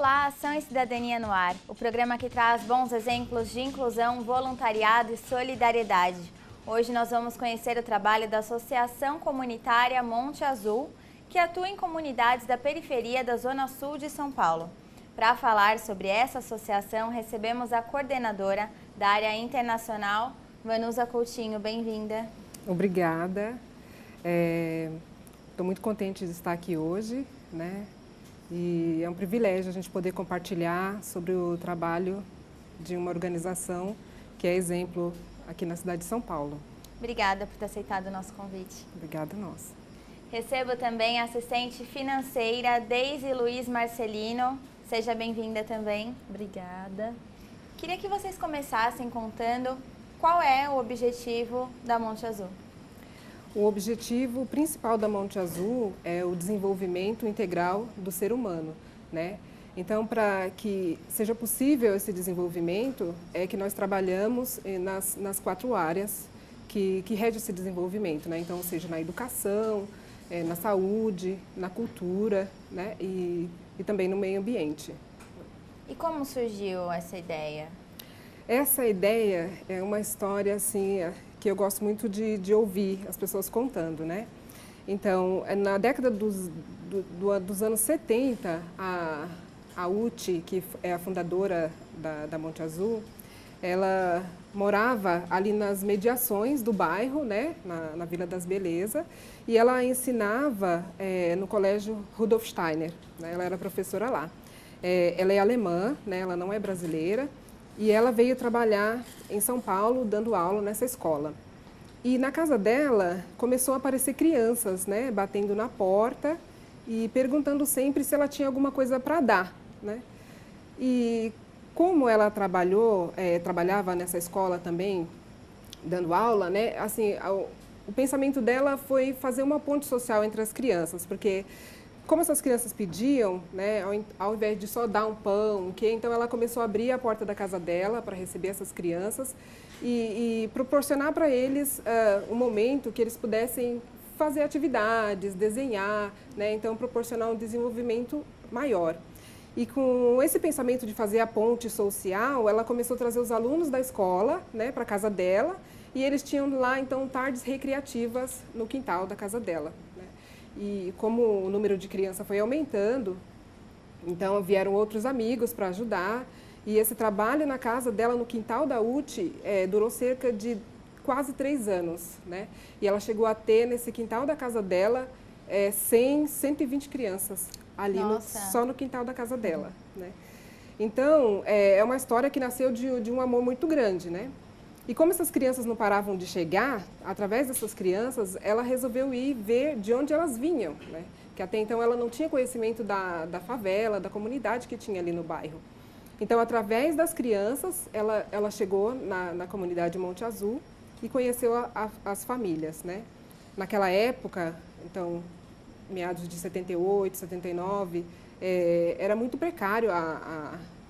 Olá, Ação e Cidadania no Ar, o programa que traz bons exemplos de inclusão, voluntariado e solidariedade. Hoje nós vamos conhecer o trabalho da Associação Comunitária Monte Azul, que atua em comunidades da periferia da Zona Sul de São Paulo. Para falar sobre essa associação, recebemos a coordenadora da área internacional, Vanusa Coutinho. Bem-vinda. Obrigada. Estou muito contente de estar aqui hoje, né? E é um privilégio a gente poder compartilhar sobre o trabalho de uma organização que é exemplo aqui na cidade de São Paulo. Obrigada por ter aceitado o nosso convite. Obrigada a nós. Recebo também a assistente financeira Deise Luiz Marcelino. Seja bem-vinda também. Obrigada. Queria que vocês começassem contando qual é o objetivo da Monte Azul. O objetivo principal da Monte Azul é o desenvolvimento integral do ser humano, né? Então, para que seja possível esse desenvolvimento, é que nós trabalhamos nas 4 áreas que regem esse desenvolvimento, né? Então, seja na educação, na saúde, na cultura, né? E também no meio ambiente. E como surgiu essa ideia? Essa ideia é uma história assim que eu gosto muito de ouvir as pessoas contando, né? Então, na década dos anos 70, a Uti, que é a fundadora da Monte Azul, ela morava ali nas mediações do bairro, né? Na Vila das Beleza, e ela ensinava no colégio Rudolf Steiner, né? Ela era professora lá. Ela é alemã, né? Ela não é brasileira. E ela veio trabalhar em São Paulo, dando aula nessa escola. E na casa dela começou a aparecer crianças, né, batendo na porta e perguntando sempre se ela tinha alguma coisa para dar, né? E como ela trabalhava nessa escola também, dando aula, né, assim, o pensamento dela foi fazer uma ponte social entre as crianças, porque como essas crianças pediam, né, ao invés de só dar um pão, então ela começou a abrir a porta da casa dela para receber essas crianças e proporcionar para eles um momento que eles pudessem fazer atividades, desenhar, né, então proporcionar um desenvolvimento maior. E com esse pensamento de fazer a ponte social, ela começou a trazer os alunos da escola, né, para a casa dela, e eles tinham lá então tardes recreativas no quintal da casa dela. E como o número de crianças foi aumentando, então vieram outros amigos para ajudar. E esse trabalho na casa dela, no quintal da UTI, durou cerca de quase 3 anos, né? E ela chegou a ter, nesse quintal da casa dela, 120 crianças ali só no quintal da casa dela, né? Então, é uma história que nasceu de um amor muito grande, né? E como essas crianças não paravam de chegar, através dessas crianças, ela resolveu ir ver de onde elas vinham, né? Que até então ela não tinha conhecimento da favela, da comunidade que tinha ali no bairro. Então, através das crianças, ela chegou na comunidade Monte Azul e conheceu as famílias, né? Naquela época, então, meados de 78, 79, era muito precário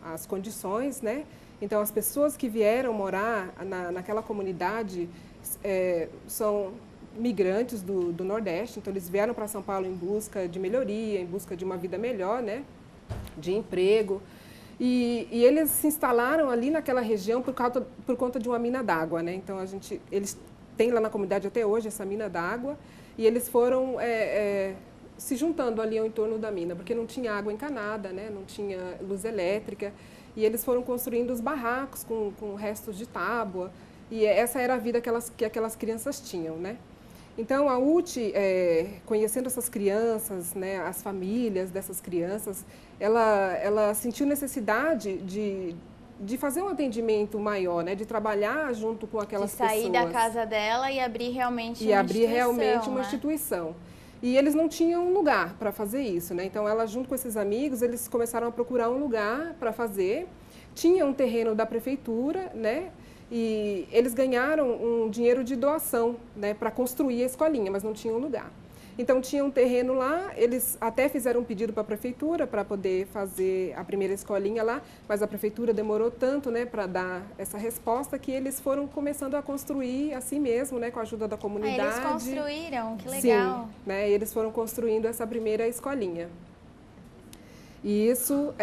as condições, né? Então, as pessoas que vieram morar naquela comunidade são migrantes do Nordeste, então eles vieram para São Paulo em busca de melhoria, em busca de uma vida melhor, né? De emprego. E eles se instalaram ali naquela região por conta de uma mina d'água, né? Então, eles têm lá na comunidade até hoje essa mina d'água e eles foram se juntando ali ao entorno da mina, porque não tinha água encanada, né? Não tinha luz elétrica. E eles foram construindo os barracos com restos de tábua. E essa era a vida que aquelas crianças tinham, né? Então, a UTI, conhecendo essas crianças, né, as famílias dessas crianças, ela sentiu necessidade de fazer um atendimento maior, né, de trabalhar junto com aquelas pessoas. De sair da casa dela e abrir realmente uma instituição. E abrir realmente uma instituição. E eles não tinham um lugar para fazer isso, né? Então, ela, junto com esses amigos, eles começaram a procurar um lugar para fazer. Tinha um terreno da prefeitura, né? E eles ganharam um dinheiro de doação, né, para construir a escolinha, mas não tinham lugar. Então, tinha um terreno lá, eles até fizeram um pedido para a prefeitura para poder fazer a primeira escolinha lá, mas a prefeitura demorou tanto, né, para dar essa resposta que eles foram começando a construir assim mesmo, né, com a ajuda da comunidade. Eles construíram, que legal. Sim, né, eles foram construindo essa primeira escolinha. E isso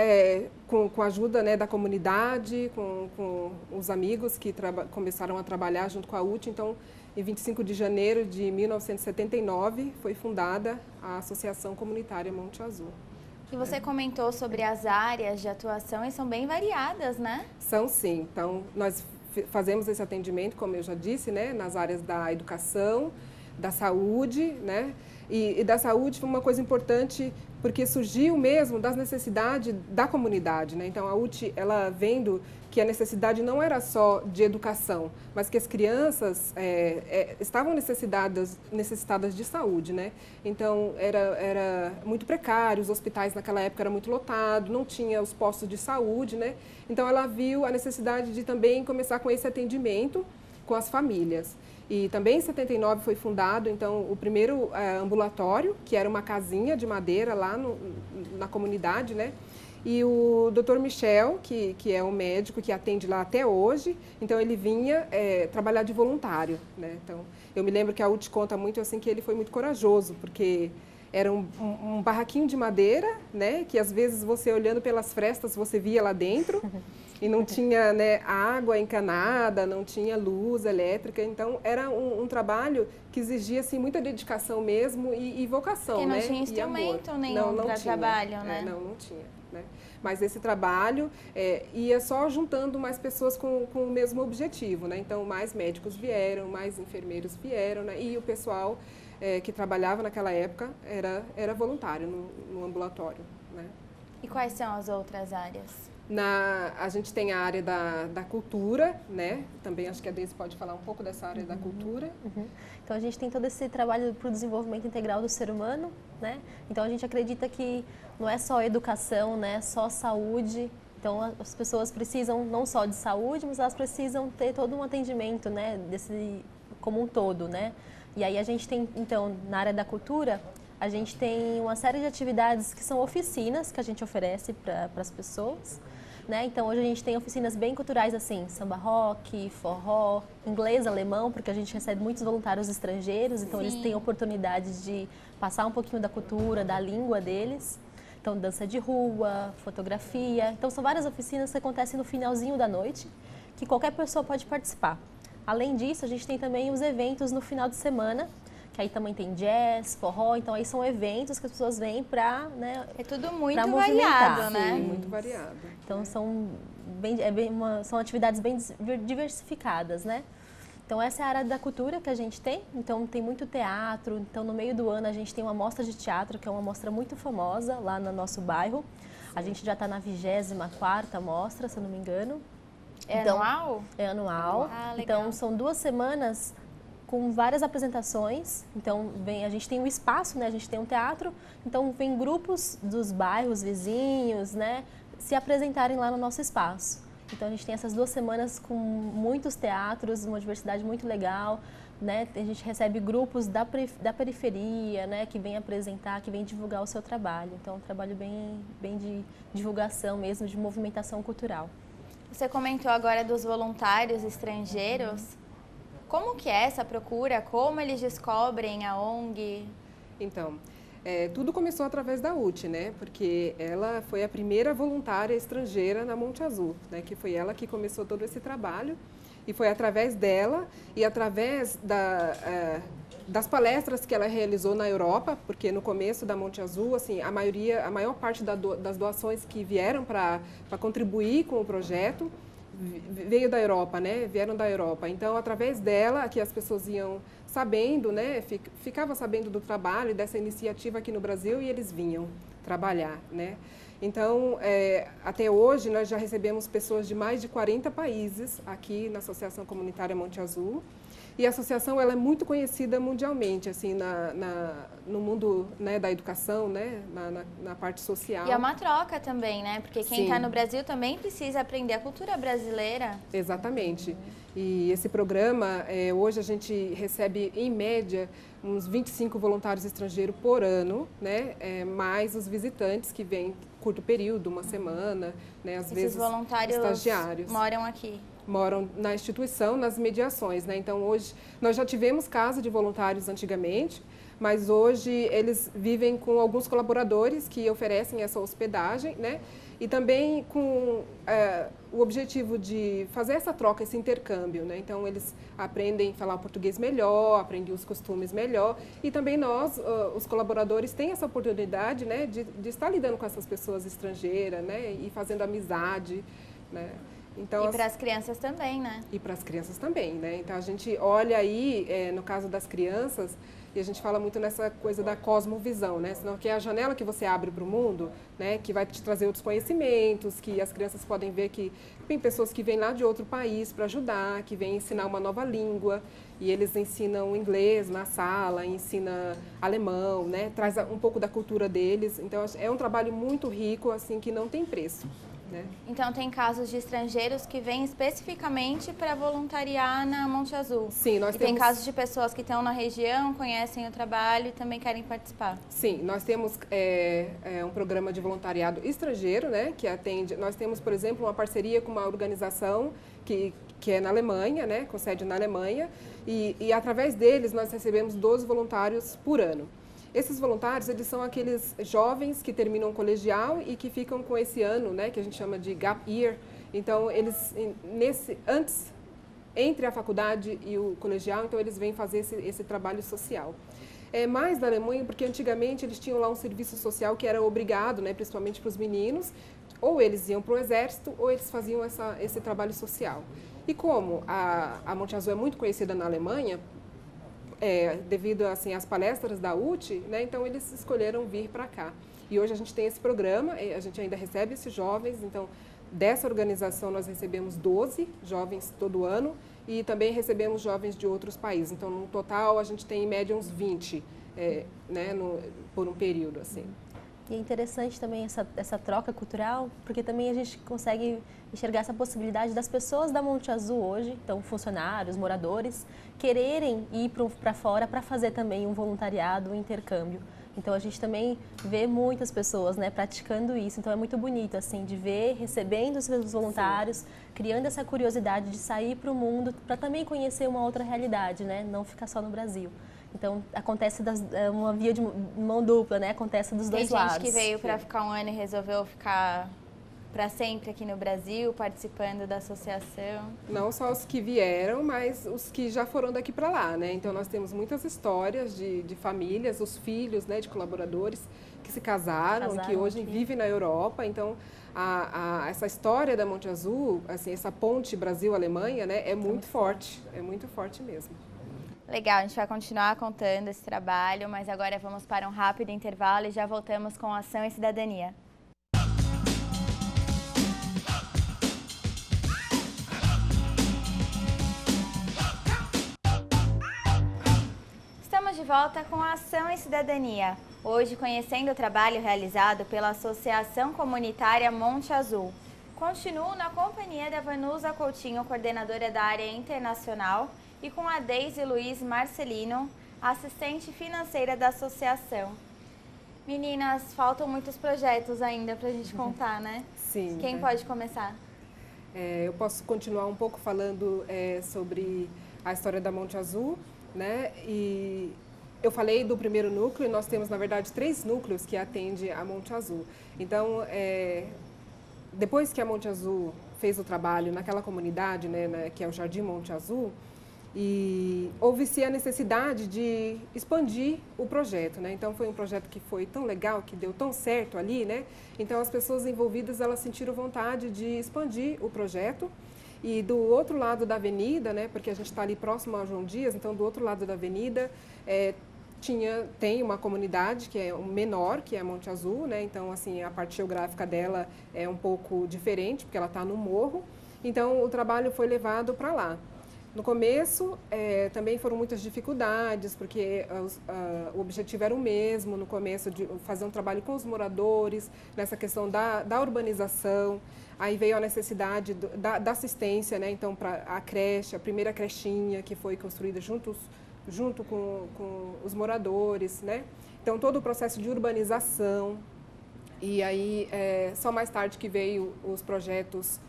com a ajuda, né, da comunidade, com os amigos que começaram a trabalhar junto com a UTI. Então, em 25 de janeiro de 1979, foi fundada a Associação Comunitária Monte Azul. E você comentou sobre as áreas de atuação e são bem variadas, né? São sim. Então, nós fazemos esse atendimento, como eu já disse, né, nas áreas da educação, da saúde, né? E da saúde foi uma coisa importante porque surgiu mesmo das necessidades da comunidade, né? Então, a UTI, ela vendo que a necessidade não era só de educação, mas que as crianças estavam necessitadas de saúde, né? Então, era muito precário, os hospitais naquela época eram muito lotados, não tinha os postos de saúde, né? Então, ela viu a necessidade de também começar com esse atendimento com as famílias. E também em 79 foi fundado, então, o primeiro ambulatório, que era uma casinha de madeira lá na comunidade, né? E o Dr. Michel, que é um médico que atende lá até hoje, então ele vinha trabalhar de voluntário, né? Então, eu me lembro que a UTI conta muito assim que ele foi muito corajoso, porque era um barraquinho de madeira, né? Que às vezes você olhando pelas frestas você via lá dentro. E não tinha, né, água encanada, não tinha luz elétrica, então era um trabalho que exigia assim, muita dedicação mesmo e vocação, porque não, né? tinha instrumento nenhum para trabalho, né? Não tinha, né? Mas esse trabalho ia só juntando mais pessoas com o mesmo objetivo, né? Então mais médicos vieram, mais enfermeiros vieram, né? E o pessoal que trabalhava naquela época era voluntário no ambulatório, né? E quais são as outras áreas? A gente tem a área da cultura, né? Também acho que a Deise pode falar um pouco dessa área da cultura. Então, a gente tem todo esse trabalho para o desenvolvimento integral do ser humano, né? Então, a gente acredita que não é só educação, né? Só saúde. Então, as pessoas precisam não só de saúde, mas elas precisam ter todo um atendimento, né? Como um todo, né? E aí, a gente tem, então, na área da cultura, a gente tem uma série de atividades que são oficinas que a gente oferece para as pessoas, né? Então, hoje a gente tem oficinas bem culturais assim, samba rock, forró, inglês, alemão, porque a gente recebe muitos voluntários estrangeiros, então eles têm oportunidade de passar um pouquinho da cultura, da língua deles. Então, dança de rua, fotografia. Então, são várias oficinas que acontecem no finalzinho da noite, que qualquer pessoa pode participar. Além disso, a gente tem também os eventos no final de semana, que aí também tem jazz, forró, então aí são eventos que as pessoas vêm para, né, é tudo muito variado, né? Sim, muito variado. Então são atividades bem diversificadas, né? Então essa é a área da cultura que a gente tem, então tem muito teatro, então no meio do ano a gente tem uma mostra de teatro, que é uma mostra muito famosa lá no nosso bairro. A gente já está na 24ª mostra, se eu não me engano. Anual? É anual. Ah, legal. Então são 2 semanas com várias apresentações, então a gente tem um espaço, né? A gente tem um teatro, então vem grupos dos bairros vizinhos, né? Se apresentarem lá no nosso espaço. Então a gente tem essas 2 semanas com muitos teatros, uma diversidade muito legal, né? A gente recebe grupos da periferia, né? Que vem apresentar, que vem divulgar o seu trabalho. Então é um trabalho bem de divulgação mesmo, de movimentação cultural. Você comentou agora dos voluntários estrangeiros. Como que é essa procura? Como eles descobrem a ONG? Então, tudo começou através da UTI, né? Porque ela foi a primeira voluntária estrangeira na Monte Azul, né? Que foi ela que começou todo esse trabalho. E foi através dela e através das palestras que ela realizou na Europa, porque no começo da Monte Azul, assim, a maior parte das doações que vieram para contribuir com o projeto veio da Europa, né? Vieram da Europa. Então, através dela, que as pessoas iam sabendo, né? Ficavam sabendo do trabalho, dessa iniciativa aqui no Brasil e eles vinham trabalhar, né? Então, até hoje, nós já recebemos pessoas de mais de 40 países aqui na Associação Comunitária Monte Azul. E a associação ela é muito conhecida mundialmente, assim, no mundo, né, da educação, né, na parte social. E é uma troca também, né? Porque quem está no Brasil também precisa aprender a cultura brasileira. Exatamente. E esse programa, hoje a gente recebe, em média, uns 25 voluntários estrangeiros por ano, né? Mais os visitantes que vêm curto período, uma semana, né? Às vezes voluntários estagiários. Moram aqui? Moram na instituição, nas mediações, né? Então, hoje, nós já tivemos casa de voluntários antigamente, mas hoje eles vivem com alguns colaboradores que oferecem essa hospedagem, né? E também com o objetivo de fazer essa troca, esse intercâmbio, né? Então, eles aprendem a falar o português melhor, aprendem os costumes melhor. E também nós, os colaboradores, têm essa oportunidade, né, de estar lidando com essas pessoas estrangeiras, né, e fazendo amizade, né? Então, e para as crianças também, né? E para as crianças também, né? Então, a gente olha aí, no caso das crianças, e a gente fala muito nessa coisa da cosmovisão, né? Senão que é a janela que você abre para o mundo, né? Que vai te trazer outros conhecimentos, que as crianças podem ver que tem pessoas que vêm lá de outro país para ajudar, que vêm ensinar uma nova língua, e eles ensinam inglês na sala, ensinam alemão, né? Traz um pouco da cultura deles. Então, é um trabalho muito rico, assim, que não tem preço. Né? Então, tem casos de estrangeiros que vêm especificamente para voluntariar na Monte Azul. Sim, nós temos... tem casos de pessoas que estão na região, conhecem o trabalho e também querem participar. Sim, nós temos um programa de voluntariado estrangeiro, né, que atende... Nós temos, por exemplo, uma parceria com uma organização que é na Alemanha, né, com sede na Alemanha, e através deles nós recebemos 12 voluntários por ano. Esses voluntários, eles são aqueles jovens que terminam o colegial e que ficam com esse ano, né, que a gente chama de gap year. Então, eles, entre a faculdade e o colegial, então eles vêm fazer esse trabalho social. É mais da Alemanha, porque antigamente eles tinham lá um serviço social que era obrigado, né, principalmente para os meninos, ou eles iam para o exército, ou eles faziam esse trabalho social. E como a Monte Azul é muito conhecida na Alemanha, devido assim, às palestras da UTI, né, então eles escolheram vir para cá. E hoje a gente tem esse programa, a gente ainda recebe esses jovens, então dessa organização nós recebemos 12 jovens todo ano e também recebemos jovens de outros países. Então, no total, a gente tem em média uns 20, né, por um período. Assim. E é interessante também essa troca cultural, porque também a gente consegue enxergar essa possibilidade das pessoas da Monte Azul hoje, então funcionários, moradores, quererem ir para fora para fazer também um voluntariado, um intercâmbio. Então a gente também vê muitas pessoas, né, praticando isso, então é muito bonito assim de ver, recebendo os seus voluntários, sim, criando essa curiosidade de sair para o mundo para também conhecer uma outra realidade, né, não ficar só no Brasil. Então, acontece uma via de mão dupla, né? Acontece dos dois lados. Tem gente que veio para ficar um ano e resolveu ficar para sempre aqui no Brasil, participando da associação. Não só os que vieram, mas os que já foram daqui para lá, né? Então, nós temos muitas histórias de famílias, os filhos, né, de colaboradores que se casaram que hoje vivem na Europa. Então, essa história da Monte Azul, assim, essa ponte Brasil-Alemanha, né, é muito forte mesmo. Legal, a gente vai continuar contando esse trabalho, mas agora vamos para um rápido intervalo e já voltamos com Ação e Cidadania. Estamos de volta com Ação e Cidadania. Hoje, conhecendo o trabalho realizado pela Associação Comunitária Monte Azul. Continuo na companhia da Vanusa Coutinho, coordenadora da área internacional, e com a Deise Luiz Marcelino, assistente financeira da associação. Meninas, faltam muitos projetos ainda para a gente contar, né? Sim. Quem pode começar? Eu posso continuar um pouco falando sobre a história da Monte Azul, né? E eu falei do primeiro núcleo, e nós temos, na verdade, 3 núcleos que atendem a Monte Azul. Então, depois que a Monte Azul fez o trabalho naquela comunidade, né, que é o Jardim Monte Azul, e houve-se a necessidade de expandir o projeto, né? Então foi um projeto que foi tão legal, que deu tão certo ali, né? Então as pessoas envolvidas, elas sentiram vontade de expandir o projeto. E do outro lado da avenida, né? Porque a gente está ali próximo a João Dias, então do outro lado da avenida tem uma comunidade que é menor, que é Monte Azul, né? Então assim a parte geográfica dela é um pouco diferente, porque ela está no morro. Então o trabalho foi levado para lá. No começo, também foram muitas dificuldades, porque o objetivo era o mesmo, no começo, de fazer um trabalho com os moradores, nessa questão da urbanização. Aí veio a necessidade da assistência, né? Então, para a creche, a primeira crechinha que foi construída junto com os moradores, né? Então, todo o processo de urbanização. E aí, só mais tarde que veio os projetos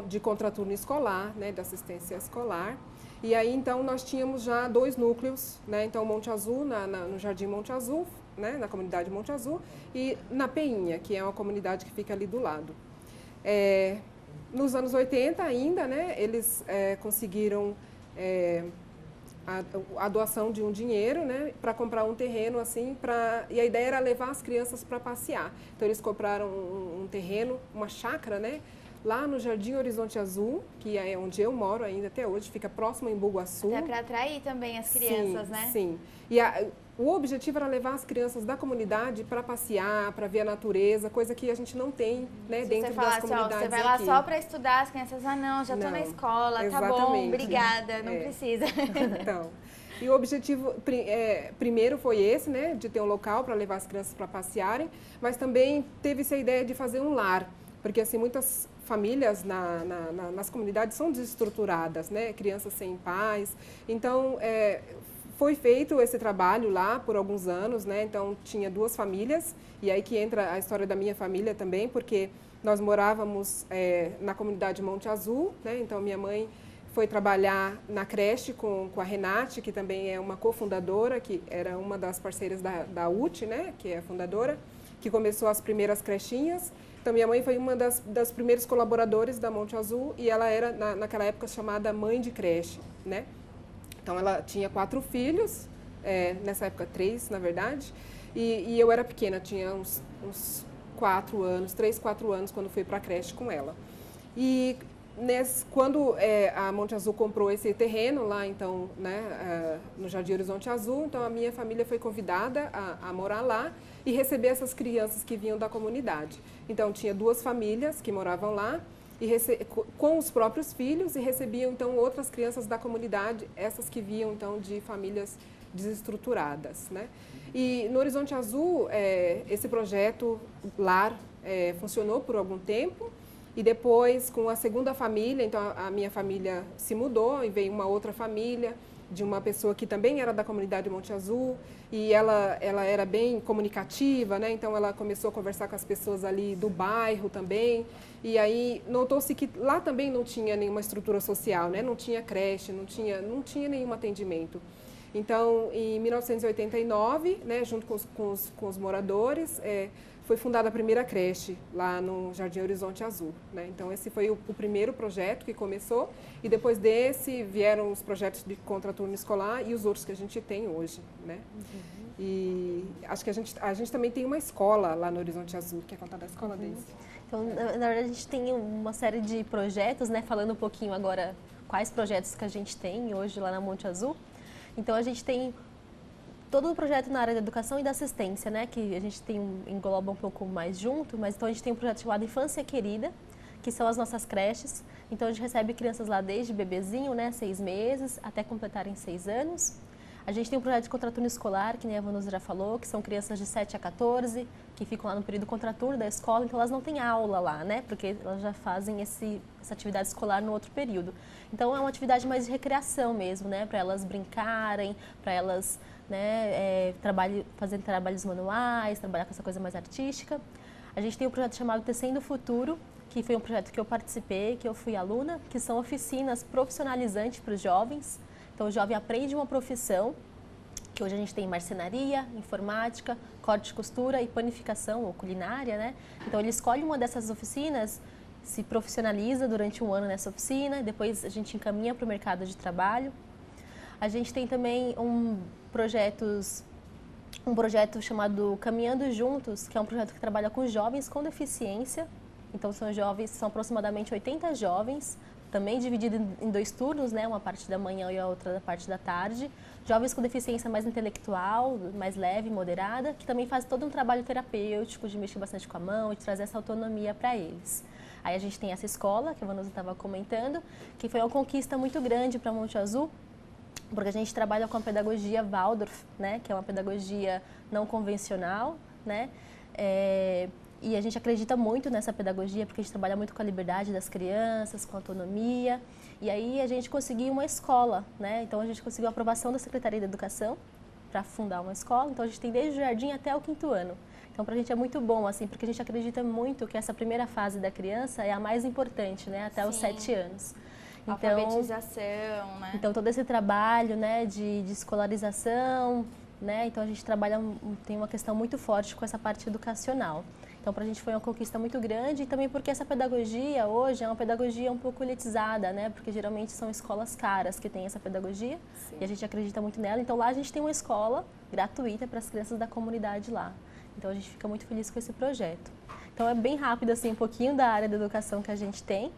de contraturno escolar, né, de assistência escolar. E aí, então, nós tínhamos já 2 núcleos, né? Então, Monte Azul, no Jardim Monte Azul, né? Na comunidade Monte Azul, e na Peinha, que é uma comunidade que fica ali do lado. Nos anos 80 ainda, né? Eles conseguiram a doação de um dinheiro, né? Para comprar um terreno, assim, e a ideia era levar as crianças para passear. Então, eles compraram um terreno, uma chácara, né? Lá no Jardim Horizonte Azul, que é onde eu moro ainda até hoje, fica próximo em Bugaçu. Até para atrair também as crianças, né? Sim. E o objetivo era levar as crianças da comunidade para passear, para ver a natureza, coisa que a gente não tem, né, dentro das comunidades. Você vai lá aqui. só para estudar, as crianças, não, já estou na escola, exatamente. Tá bom, obrigada, não precisa. Então, e o objetivo primeiro foi esse, né, de ter um local para levar as crianças para passearem, mas também teve-se a ideia de fazer um lar, porque assim, muitas famílias nas comunidades são desestruturadas, né, crianças sem pais, então foi feito esse trabalho lá por alguns anos, né? Então tinha 2 famílias, e aí que entra a história da minha família também, porque nós morávamos na comunidade Monte Azul, né? Então minha mãe foi trabalhar na creche com a Renate, que também é uma cofundadora, que era uma das parceiras da UTE, né? Que é a fundadora, que começou as primeiras crechinhas. Então minha mãe foi uma das primeiros colaboradores da Monte Azul, e ela era naquela época chamada mãe de creche, né? Então, ela tinha 4 filhos, nessa época 3, na verdade, e eu era pequena, tinha uns 4 anos, 3, 4 anos, quando fui para a creche com ela. E quando a Monte Azul comprou esse terreno lá, então, né, no Jardim Horizonte Azul, então a minha família foi convidada a morar lá e receber essas crianças que vinham da comunidade. Então, tinha 2 famílias que moravam lá, com os próprios filhos, e recebiam então outras crianças da comunidade, essas que vinham então de famílias desestruturadas, né? E no Horizonte Azul, esse projeto lar funcionou por algum tempo, e depois com a segunda família, então a minha família se mudou e veio uma outra família de uma pessoa que também era da comunidade Monte Azul, e ela era bem comunicativa, né? Então ela começou a conversar com as pessoas ali do bairro também, e aí notou-se que lá também não tinha nenhuma estrutura social, né? Não tinha creche, não tinha nenhum atendimento. Então, em 1989, né, junto com os moradores, foi fundada a primeira creche lá no Jardim Horizonte Azul, né? Então, esse foi o primeiro projeto que começou, e depois desse vieram os projetos de contraturno escolar e os outros que a gente tem hoje, né? Uhum. E acho que a gente também tem uma escola lá no Horizonte Azul. Quer contar da escola deles? Então, na verdade, a gente tem uma série de projetos, né? Falando um pouquinho agora quais projetos que a gente tem hoje lá na Monte Azul. Então, a gente tem todo o projeto na área da educação e da assistência, né? Que a gente engloba um pouco mais junto, mas então a gente tem um projeto chamado Infância Querida, que são as nossas creches. Então, a gente recebe crianças lá desde bebezinho, né? 6 meses, até completarem 6 anos. A gente tem um projeto de contraturno escolar, que nem a Vanusa já falou, que são crianças de 7 a 14, que ficam lá no período contraturno da escola, então elas não têm aula lá, né? Porque elas já fazem essa atividade escolar no outro período. Então, é uma atividade mais de recreação mesmo, né? Para elas brincarem, para elas, né, fazer trabalhos manuais, trabalhar com essa coisa mais artística. A gente tem um projeto chamado Tecendo o Futuro, que foi um projeto que eu participei, que eu fui aluna, que são oficinas profissionalizantes para os jovens. Então, o jovem aprende uma profissão, que hoje a gente tem marcenaria, informática, corte de costura e panificação ou culinária, né? Então, ele escolhe uma dessas oficinas, se profissionaliza durante um ano nessa oficina, depois a gente encaminha para o mercado de trabalho. A gente tem também um projeto chamado Caminhando Juntos, que é um projeto que trabalha com jovens com deficiência. Então, são aproximadamente 80 jovens, também dividido em 2 turnos, né? Uma parte da manhã e a outra da parte da tarde. Jovens com deficiência mais intelectual, mais leve, moderada, que também faz todo um trabalho terapêutico, de mexer bastante com a mão, de trazer essa autonomia para eles. Aí a gente tem essa escola, que a Vanusa estava comentando, que foi uma conquista muito grande para Monte Azul, porque a gente trabalha com a pedagogia Waldorf, né? Que é uma pedagogia não convencional, né? E a gente acredita muito nessa pedagogia, porque a gente trabalha muito com a liberdade das crianças, com a autonomia. E aí a gente conseguiu uma escola, né? Então a gente conseguiu a aprovação da Secretaria da Educação para fundar uma escola. Então a gente tem desde o jardim até o 5º ano. Então para a gente é muito bom, assim, porque a gente acredita muito que essa primeira fase da criança é a mais importante, né? Até os 7 anos. Alfabetização, né? Então, todo esse trabalho, né, de escolarização, né, então a gente trabalha, tem uma questão muito forte com essa parte educacional. Então, para a gente foi uma conquista muito grande e também porque essa pedagogia hoje é uma pedagogia um pouco elitizada, né, porque geralmente são escolas caras que têm essa pedagogia. Sim. E a gente acredita muito nela. Então, lá a gente tem uma escola gratuita para as crianças da comunidade lá. Então, a gente fica muito feliz com esse projeto. Então, é bem rápido, assim, um pouquinho da área da educação que a gente tem.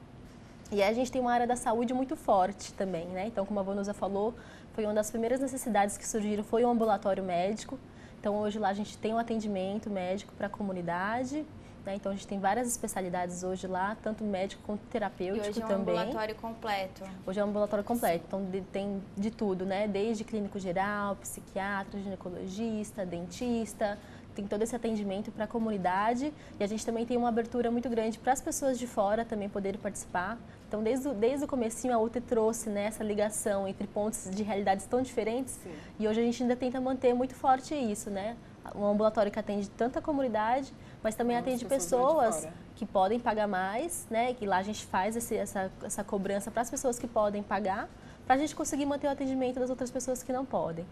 E a gente tem uma área da saúde muito forte também, né? Então, como a Vanusa falou, foi uma das primeiras necessidades que surgiram, foi o ambulatório médico. Então, hoje lá a gente tem um atendimento médico para a comunidade, né? Então, a gente tem várias especialidades hoje lá, tanto médico quanto terapêutico também. E hoje é um ambulatório completo. Hoje é um ambulatório completo, então tem de tudo, né? Desde clínico geral, psiquiatra, ginecologista, dentista, tem todo esse atendimento para a comunidade e a gente também tem uma abertura muito grande para as pessoas de fora também poderem participar. Então, desde o comecinho, a UTE trouxe, né, essa ligação entre pontos de realidades tão diferentes. Sim. E hoje a gente ainda tenta manter muito forte isso, né? Um ambulatório que atende tanto a comunidade, mas também atende pessoas que podem pagar mais, né? E lá a gente faz essa cobrança para as pessoas que podem pagar, para a gente conseguir manter o atendimento das outras pessoas que não podem.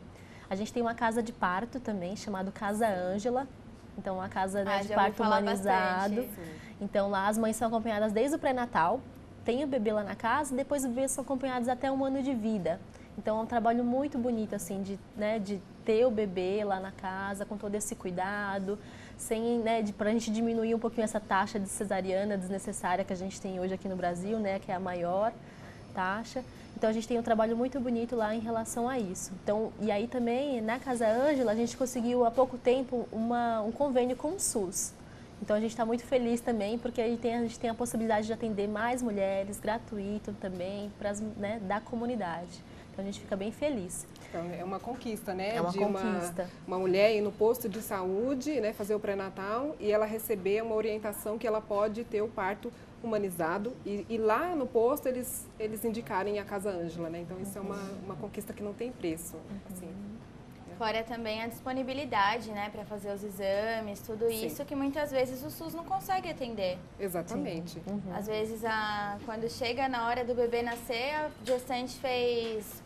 A gente tem uma casa de parto também, chamada Casa Ângela. Então, uma casa, né, de parto humanizado. Então, lá as mães são acompanhadas desde o pré-natal, tem o bebê lá na casa, e depois os bebês são acompanhados até 1 ano de vida. Então, é um trabalho muito bonito, assim, de ter o bebê lá na casa, com todo esse cuidado, sem, né, para a gente diminuir um pouquinho essa taxa de cesariana desnecessária que a gente tem hoje aqui no Brasil, né, que é a maior taxa. Então, a gente tem um trabalho muito bonito lá em relação a isso. Então, e aí também, na Casa Ângela, a gente conseguiu há pouco tempo um convênio com o SUS. Então, a gente está muito feliz também, porque a gente tem a possibilidade de atender mais mulheres, gratuito também, né, da comunidade. Então, a gente fica bem feliz. Então, é uma conquista, né? É uma conquista. Uma mulher ir no posto de saúde, né, fazer o pré-natal e ela receber uma orientação que ela pode ter o parto humanizado e lá no posto eles indicarem a Casa Ângela, né? Então, isso é uma conquista que não tem preço, assim. Fora também a disponibilidade, né, para fazer os exames, tudo Sim. isso que muitas vezes o SUS não consegue atender. Exatamente. Às vezes, quando chega na hora do bebê nascer, a gestante fez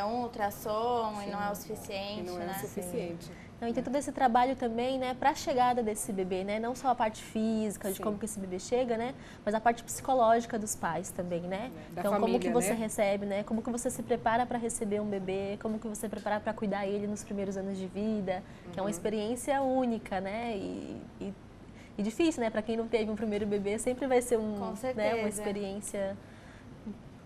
um ultrassom e não é o suficiente, E não é né? o suficiente. Então, e tem todo esse trabalho também, né, para a chegada desse bebê, né? Não só a parte física, de Sim. como que esse bebê chega, né? Mas a parte psicológica dos pais também, né? Da então, família, como que você né? recebe, né? Como que você se prepara para receber um bebê, como que você prepara para cuidar ele nos primeiros anos de vida, que é uma experiência única, né? E difícil, né? Para quem não teve um primeiro bebê, sempre vai ser Com certeza. né,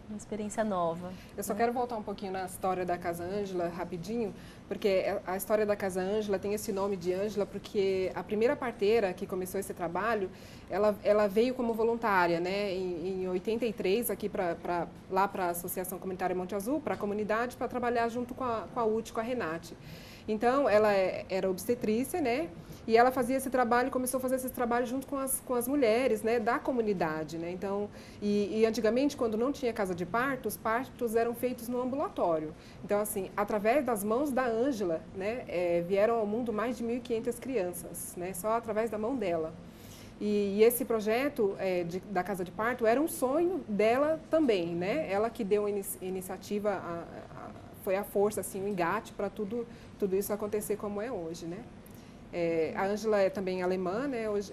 uma experiência nova. Eu só quero voltar um pouquinho na história da Casa Ângela, rapidinho, porque a história da Casa Ângela tem esse nome de Ângela porque a primeira parteira que começou esse trabalho, ela veio como voluntária, né, em 83, aqui lá para a Associação Comunitária Monte Azul, para a comunidade, para trabalhar junto com a UTE, com a Renate. Então, ela era obstetrícia, né? E ela fazia esse trabalho, começou a fazer esse trabalho junto com as mulheres, né, da comunidade, né? Então, e antigamente, quando não tinha casa de parto, os partos eram feitos no ambulatório. Então, assim, através das mãos da Ângela, né, vieram ao mundo mais de 1.500 crianças, né? Só através da mão dela. E esse projeto da casa de parto era um sonho dela também, né? Ela que deu a iniciativa, foi a força, assim, o engate para tudo isso acontecer como é hoje, né? A Ângela é também alemã, né? Hoje,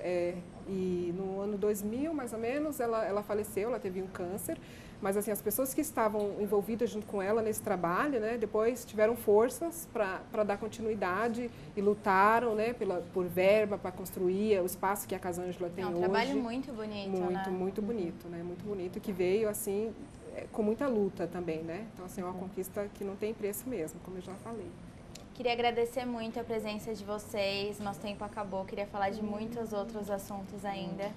e no ano 2000, mais ou menos, ela faleceu, ela teve um câncer. Mas, assim, as pessoas que estavam envolvidas junto com ela nesse trabalho, né? Depois tiveram forças para dar continuidade e lutaram, né? Por verba, para construir o espaço que a Casa Ângela tem hoje. É um trabalho muito bonito, né? Muito bonito, né? Muito bonito, que veio, assim, com muita luta também, né? Então, assim, é uma conquista que não tem preço mesmo, como eu já falei. Queria agradecer muito a presença de vocês, nosso tempo acabou, queria falar de muitos outros assuntos ainda.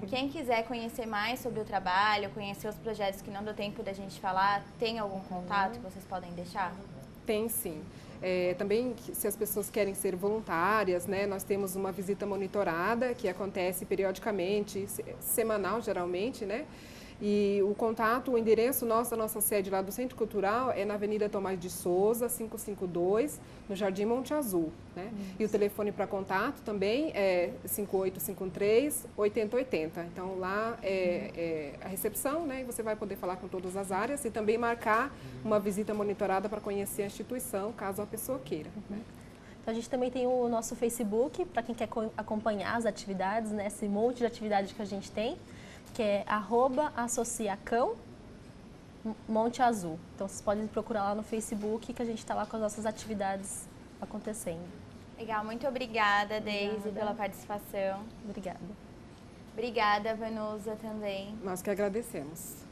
Quem quiser conhecer mais sobre o trabalho, conhecer os projetos que não deu tempo da gente falar, tem algum contato que vocês podem deixar? Tem sim. Também, se as pessoas querem ser voluntárias, né, nós temos uma visita monitorada que acontece periodicamente, semanal geralmente, né? E o contato, o endereço nosso, da nossa sede lá do Centro Cultural é na Avenida Tomás de Souza, 552, no Jardim Monte Azul, né? E o telefone para contato também é 5853-8080. Então lá é a recepção, né? E você vai poder falar com todas as áreas e também marcar uma visita monitorada para conhecer a instituição, caso a pessoa queira, né? Então, a gente também tem o nosso Facebook, para quem quer acompanhar as atividades, né? Esse monte de atividades que a gente tem, que é @associacão Monte Azul. Então, vocês podem procurar lá no Facebook, que a gente está lá com as nossas atividades acontecendo. Legal, muito obrigada, Deise, pela participação. Obrigada. Obrigada, Vanusa, também. Nós que agradecemos.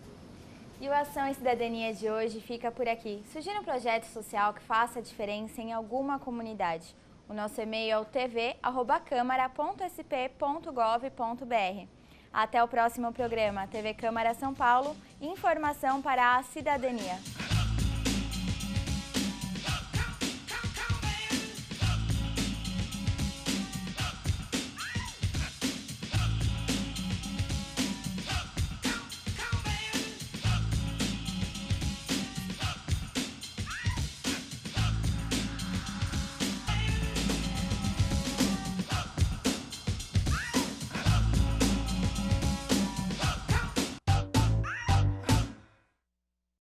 E o Ação e Cidadania de hoje fica por aqui. Sugira um projeto social que faça a diferença em alguma comunidade. O nosso e-mail é o tv@câmara.sp.gov.br. Até o próximo programa. TV Câmara São Paulo, informação para a cidadania.